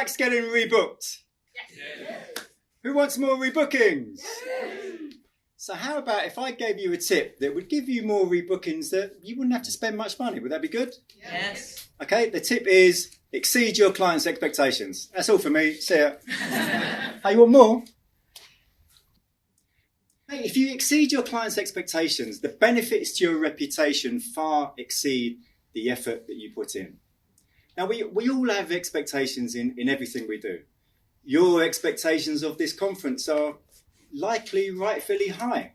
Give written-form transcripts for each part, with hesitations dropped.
likes getting rebooked? Yes. Who wants more rebookings? So how about if I gave you a tip that would give you more rebookings that you wouldn't have to spend much money? Would that be good? Yes. Okay, the tip is exceed your client's expectations. That's all for me. See ya. Hey, you want more? Hey, if you exceed your client's expectations, the benefits to your reputation far exceed the effort that you put in. Now, we all have expectations in everything we do. Your expectations of this conference are likely rightfully high.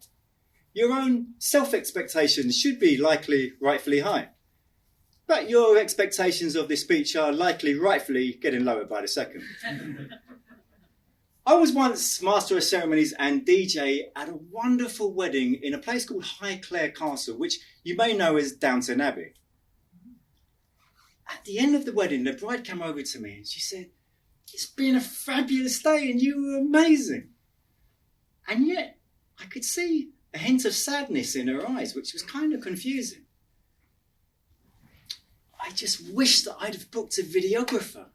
Your own self-expectations should be likely rightfully high. But your expectations of this speech are likely rightfully getting lower by the second. I was once Master of Ceremonies and DJ at a wonderful wedding in a place called Highclere Castle, which you may know as Downton Abbey. At the end of the wedding, the bride came over to me and she said, "It's been a fabulous day and you were amazing." And yet I could see a hint of sadness in her eyes, which was kind of confusing. I just wish that I'd have booked a videographer.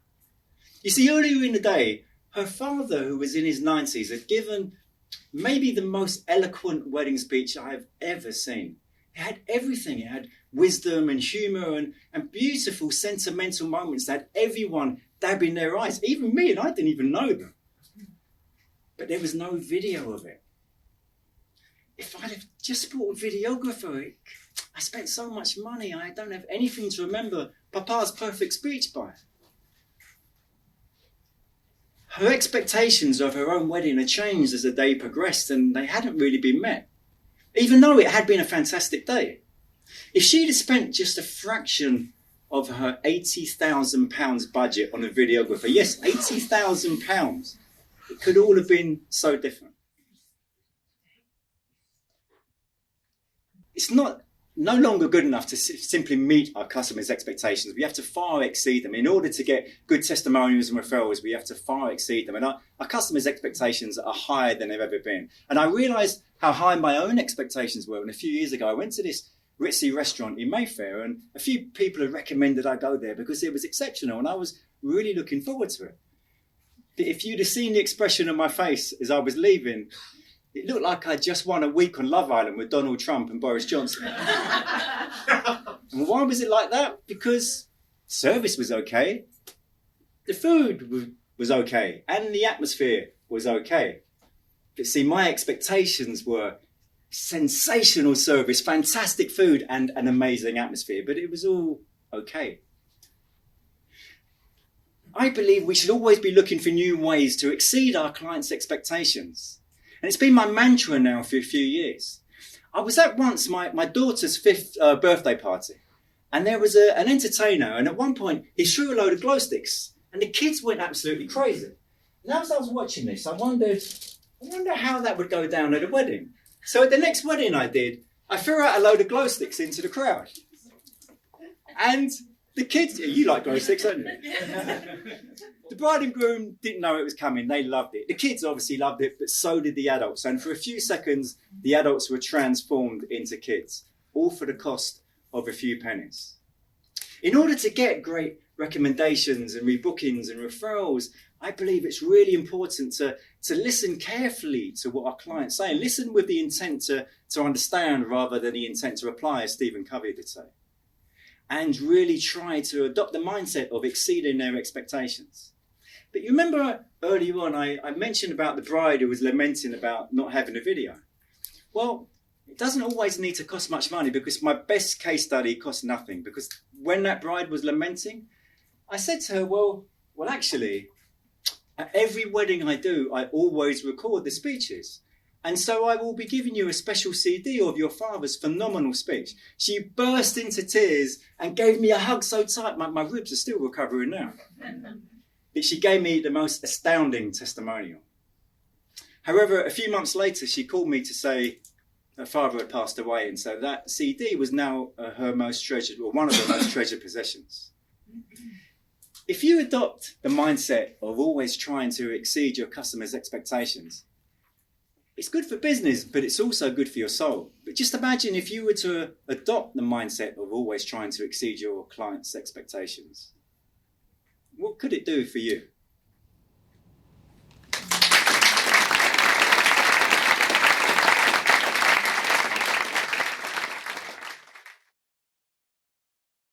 You see, earlier in the day, her father, who was in his 90s, had given maybe the most eloquent wedding speech I've ever seen. It had everything. It had wisdom and humour and beautiful sentimental moments that had everyone dabbing their eyes, even me, and I didn't even know them. But there was no video of it. If I'd have just bought a videographer, I spent so much money, I don't have anything to remember Papa's perfect speech by. Her expectations of her own wedding had changed as the day progressed, and they hadn't really been met, even though it had been a fantastic day. If she'd have spent just a fraction of her £80,000 budget on a videographer, yes, £80,000, it could all have been so different. It's no longer good enough to simply meet our customers' expectations. We have to far exceed them. In order to get good testimonials and referrals, we have to far exceed them. And our customers' expectations are higher than they've ever been. And I realised how high my own expectations were. And a few years ago, I went to this ritzy restaurant in Mayfair, and a few people had recommended I go there because it was exceptional, and I was really looking forward to it. But if you'd have seen the expression on my face as I was leaving, it looked like I'd just won a week on Love Island with Donald Trump and Boris Johnson. And why was it like that? Because service was okay, the food was okay, and the atmosphere was okay. But see, my expectations were sensational service, fantastic food, and an amazing atmosphere, but it was all okay. I believe we should always be looking for new ways to exceed our clients' expectations. And it's been my mantra now for a few years. I was at once my daughter's 5th birthday party, and there was an entertainer, and at one point he threw a load of glow sticks, and the kids went absolutely crazy. And as I was watching this, I wonder how that would go down at a wedding. So at the next wedding I did, I threw out a load of glow sticks into the crowd. And the kids, you like glow sticks, don't you? The bride and groom didn't know it was coming. They loved it. The kids obviously loved it, but so did the adults. And for a few seconds, the adults were transformed into kids, all for the cost of a few pennies. In order to get great recommendations and rebookings and referrals, I believe it's really important to listen carefully to what our clients say and listen with the intent to understand rather than the intent to apply, as Stephen Covey did say. And really try to adopt the mindset of exceeding their expectations. But you remember earlier on, I mentioned about the bride who was lamenting about not having a video. Well, it doesn't always need to cost much money, because my best case study cost nothing. Because when that bride was lamenting, I said to her, well, actually, at every wedding I do, I always record the speeches. And so I will be giving you a special CD of your father's phenomenal speech. She burst into tears and gave me a hug so tight, my ribs are still recovering now. But she gave me the most astounding testimonial. However, a few months later, she called me to say her father had passed away. And so that CD was now her most treasured, or one of her most treasured possessions. If you adopt the mindset of always trying to exceed your customers' expectations, it's good for business, but it's also good for your soul. But just imagine if you were to adopt the mindset of always trying to exceed your clients' expectations. What could it do for you?